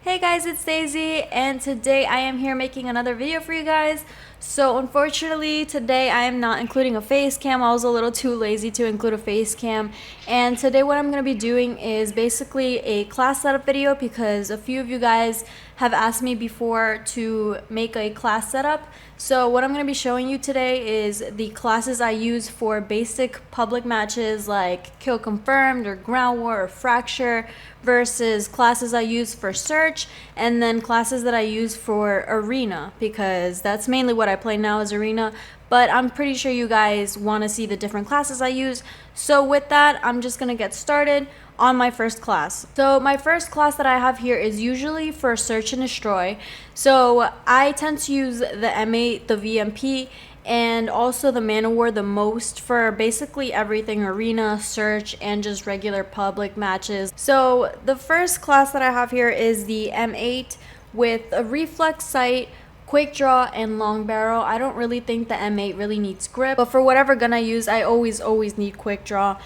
Hey guys, it's Daisy, and today I am here making another video for you guys. So unfortunately today I am not including a face cam. I was a little too lazy to include a face cam, and today what I'm going to be doing is basically a class setup video because a few of you guys have asked me before to make a class setup. So what I'm going to be showing you today is the classes I use for basic public matches like Kill Confirmed or Ground War or Fracture versus classes I use for search, and then classes that I use for arena because that's mainly what I play now is arena, but I'm pretty sure you guys want to see the different classes I use. So with that, I'm just going to get started on my first class. So my first class that I have here is usually for search and destroy. So I tend to use the M8, the VMP, and also the Man of War the most for basically everything arena, search, and just regular public matches. So the first class that I have here is the M8 with a reflex sight, quick draw, and long barrel. I don't really think the M8 really needs grip, but for whatever gun I use, I always need quick draw.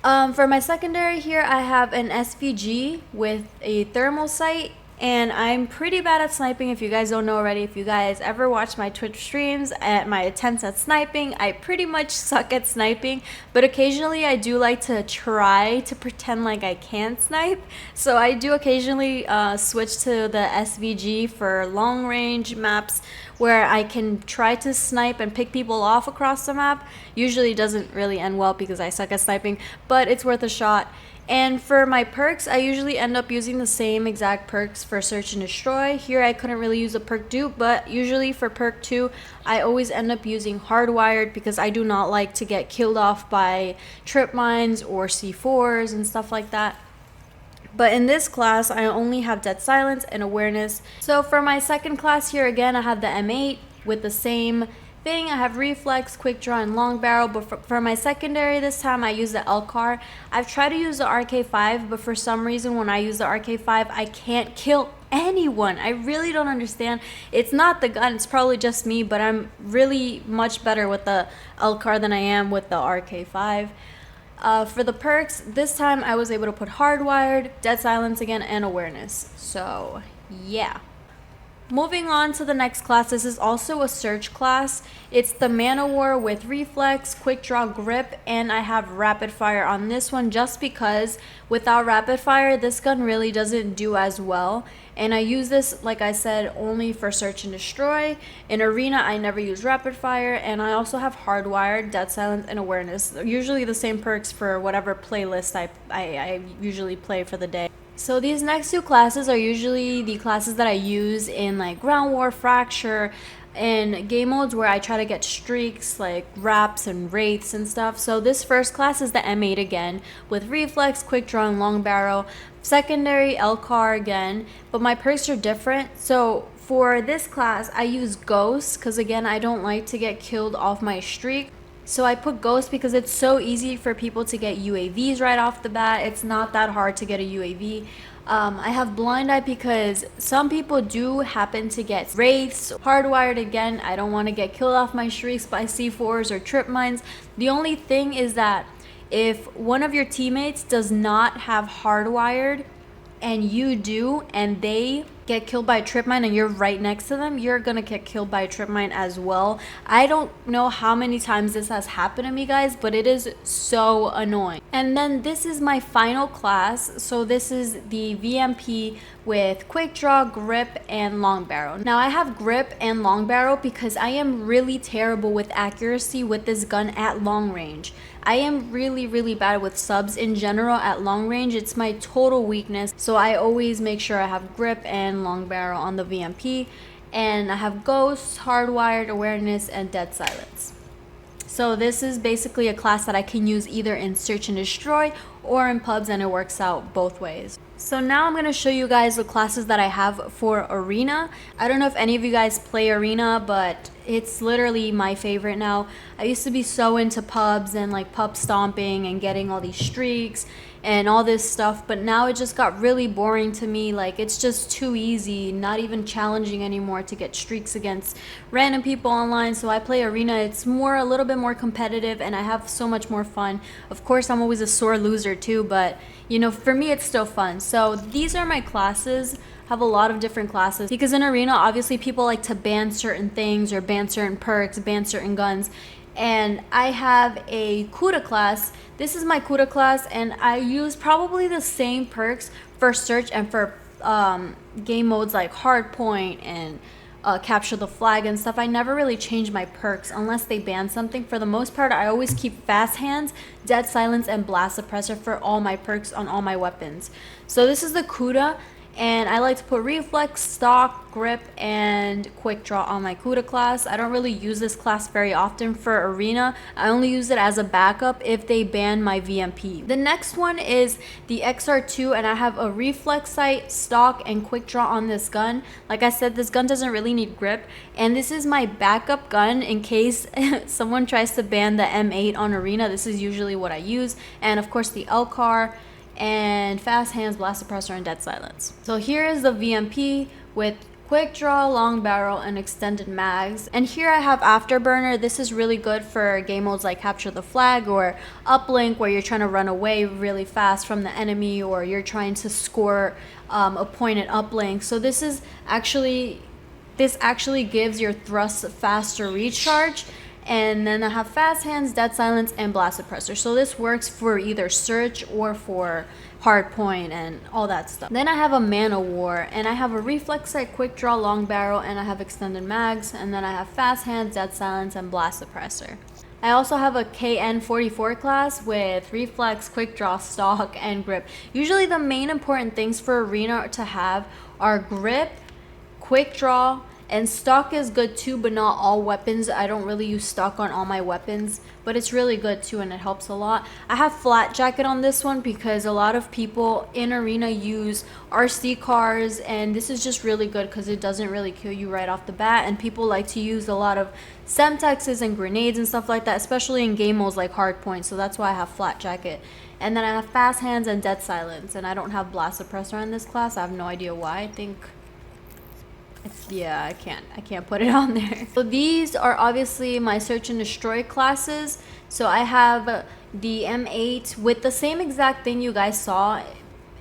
For my secondary here, I have an SVG with a thermal sight, and I'm pretty bad at sniping. If you guys don't know already, if you guys ever watch my Twitch streams at my attempts at sniping, I pretty much suck at sniping, but occasionally I do like to try to pretend like I can snipe. So I do occasionally switch to the SVG for long range maps where I can try to snipe and pick people off across the map. Usually doesn't really end well because I suck at sniping, but it's worth a shot. And for my perks, I usually end up using the same exact perks for search and destroy. Here I couldn't really use a perk dupe, but usually for perk 2, I always end up using hardwired because I do not like to get killed off by trip mines or C4s and stuff like that. But in this class, I only have dead silence and awareness. So for my second class here, again, I have the M8 with the same thing. I have reflex, quick draw, and long barrel, but for my secondary this time I use the LCAR. I've tried to use the RK5, but for some reason when I use the RK5 I can't kill anyone. I really don't understand. It's not the gun, it's probably just me, but I'm really much better with the LCAR than I am with the RK5. For the perks, this time I was able to put hardwired, dead silence again, and awareness. So yeah. Moving on to the next class, this is also a search class. It's the Man of War with reflex, quick draw, grip, and I have rapid fire on this one just because without rapid fire, this gun really doesn't do as well. And I use this, like I said, only for search and destroy. In arena, I never use rapid fire, and I also have hardwired, dead silence, and awareness. Usually the same perks for whatever playlist I usually play for the day. So these next two classes are usually the classes that I use in like Ground War, Fracture, and game modes where I try to get streaks like wraps and wraiths and stuff. So this first class is the M8 again with reflex, quick draw, and long barrel. Secondary LCAR again, but my perks are different. So for this class I use Ghost because again I don't like to get killed off my streak. So I put Ghost because it's so easy for people to get UAVs right off the bat. It's not that hard to get a UAV. I have Blind Eye because some people do happen to get wraiths. Hardwired again, I don't want to get killed off my streaks by C4s or trip mines. The only thing is that if one of your teammates does not have hardwired and you do, and they get killed by a trip mine and you're right next to them, you're gonna get killed by a trip mine as well. I don't know how many times this has happened to me, guys, but it is so annoying. And then this is my final class. So this is the VMP with quick draw, grip, and long barrel. Now I have grip and long barrel because I am really terrible with accuracy with this gun at long range. I am really bad with subs in general at long range. It's my total weakness. So I always make sure I have grip and long barrel on the VMP. And I have Ghost, hardwired, awareness, and dead silence. So this is basically a class that I can use either in search and destroy or in pubs, and it works out both ways. So now I'm going to show you guys the classes that I have for arena. I don't know if any of you guys play arena, but it's literally my favorite now. I used to be so into pubs and like pub stomping and getting all these streaks and all this stuff, but now it just got really boring to me. Like, it's just too easy, not even challenging anymore to get streaks against random people online. So I play arena. It's a little bit more competitive, and I have so much more fun. Of course, I'm always a sore loser too, but you know, for me it's still fun. So these are my classes. Have a lot of different classes because in arena, obviously people like to ban certain things or ban certain perks, ban certain guns. And I have a Kuda class. This is my Kuda class, and I use probably the same perks for search and for game modes like hardpoint and capture the flag and stuff. I never really change my perks unless they ban something. For the most part, I always keep fast hands, dead silence, and blast suppressor for all my perks on all my weapons. So this is the Kuda. And I like to put reflex, stock, grip, and quick draw on my Kuda class. I don't really use this class very often for arena. I only use it as a backup if they ban my VMP. The next one is the XR2, and I have a reflex sight, stock, and quick draw on this gun. Like I said, this gun doesn't really need grip, and this is my backup gun in case someone tries to ban the M8 on arena. This is usually what I use. And of course the LCAR, and fast hands, blast suppressor, and dead silence. So here is the VMP with quick draw, long barrel, and extended mags. And here I have afterburner. This is really good for game modes like capture the flag or uplink, where you're trying to run away really fast from the enemy, or you're trying to score a point at uplink. So this actually gives your thrust faster recharge. And then I have fast hands, dead silence, and blast suppressor. So this works for either search or for hardpoint and all that stuff. Then I have a man of war, and I have a reflex sight, quick draw, long barrel, and I have extended mags. And then I have fast hands, dead silence, and blast suppressor. I also have a KN44 class with reflex, quick draw, stock, and grip. Usually the main important things for arena to have are grip, quick draw, and stock is good too, but not all weapons. I don't really use stock on all my weapons, but it's really good too, and it helps a lot. I have flat jacket on this one because a lot of people in arena use RC cars, and this is just really good because it doesn't really kill you right off the bat. And people like to use a lot of semtexes and grenades and stuff like that, especially in game modes like hardpoint. So that's why I have flat jacket. And then I have fast hands and dead silence, and I don't have blast suppressor in this class. I have no idea why. I think yeah, I can't put it on there. So these are obviously my search and destroy classes. So I have the M8 with the same exact thing you guys saw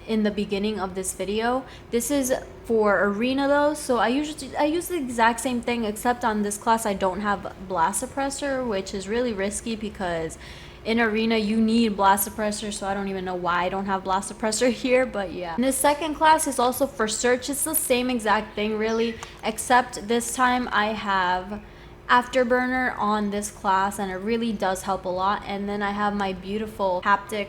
in the beginning of this video. This is for arena though, so I use the exact same thing, except on this class I don't have blast suppressor, which is really risky because in arena you need blast suppressor, so I don't even know why I don't have blast suppressor here, but yeah. And the second class is also for search. It's the same exact thing really, except this time I have afterburner on this class, and it really does help a lot. And then I have my beautiful haptic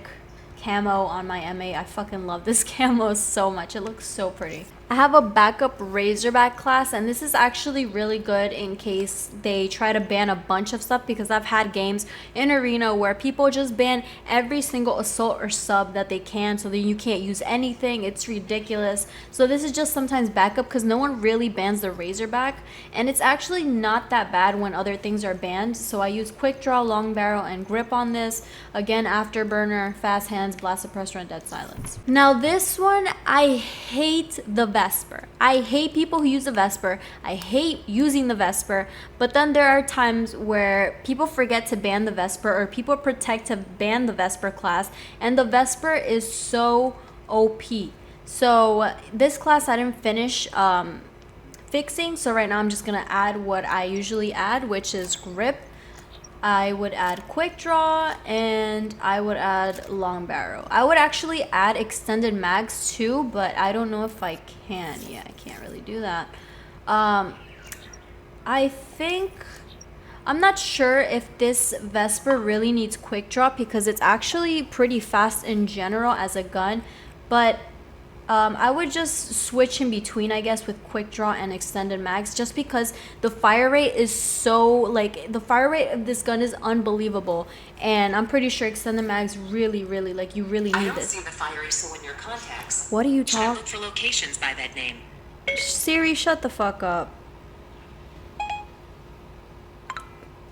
camo on my M8. I fucking love this camo so much. It looks so pretty. I have a backup Razorback class, and this is actually really good in case they try to ban a bunch of stuff, because I've had games in arena where people just ban every single assault or sub that they can, so then you can't use anything. It's ridiculous. So this is just sometimes backup because no one really bans the Razorback, and it's actually not that bad when other things are banned. So I use quick draw, long barrel, and grip on this. Again, afterburner, fast hands, blast suppressor, and dead silence. Now this one, I hate the Vesper. I hate people who use the Vesper. I hate using the Vesper, but then there are times where people forget to ban the Vesper, or people protect to ban the Vesper class, and the Vesper is so OP. So this class I didn't finish fixing, so right now I'm just gonna add what I usually add, which is grip. I would add quick draw, and I would add long barrel. I would actually add extended mags too, but I don't know if I can. Yeah, I can't really do that. I think, I'm not sure if this Vesper really needs quick draw because it's actually pretty fast in general as a gun, but I would just switch in between, I guess, with quick draw and extended mags, just because the fire rate is so, like, the fire rate of this gun is unbelievable, and I'm pretty sure extended mags really, like, you really need this. See the fire ISO in your contacts. What are you talking? Look for locations by that name. Siri, shut the fuck up.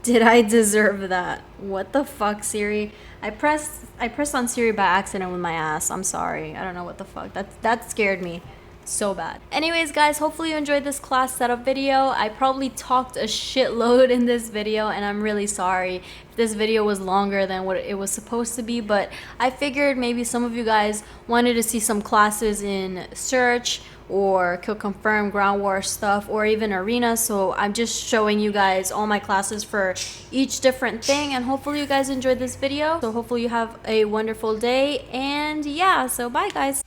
Did I deserve that? What the fuck, Siri? I pressed on Siri by accident with my ass. I'm sorry. I don't know what the fuck. That scared me so bad. Anyways, guys, hopefully you enjoyed this class setup video. I probably talked a shitload in this video, and I'm really sorry if this video was longer than what it was supposed to be, but I figured maybe some of you guys wanted to see some classes in search or kill confirm, ground war stuff, or even arena. So I'm just showing you guys all my classes for each different thing, and hopefully you guys enjoyed this video. So hopefully you have a wonderful day, and yeah, so bye guys.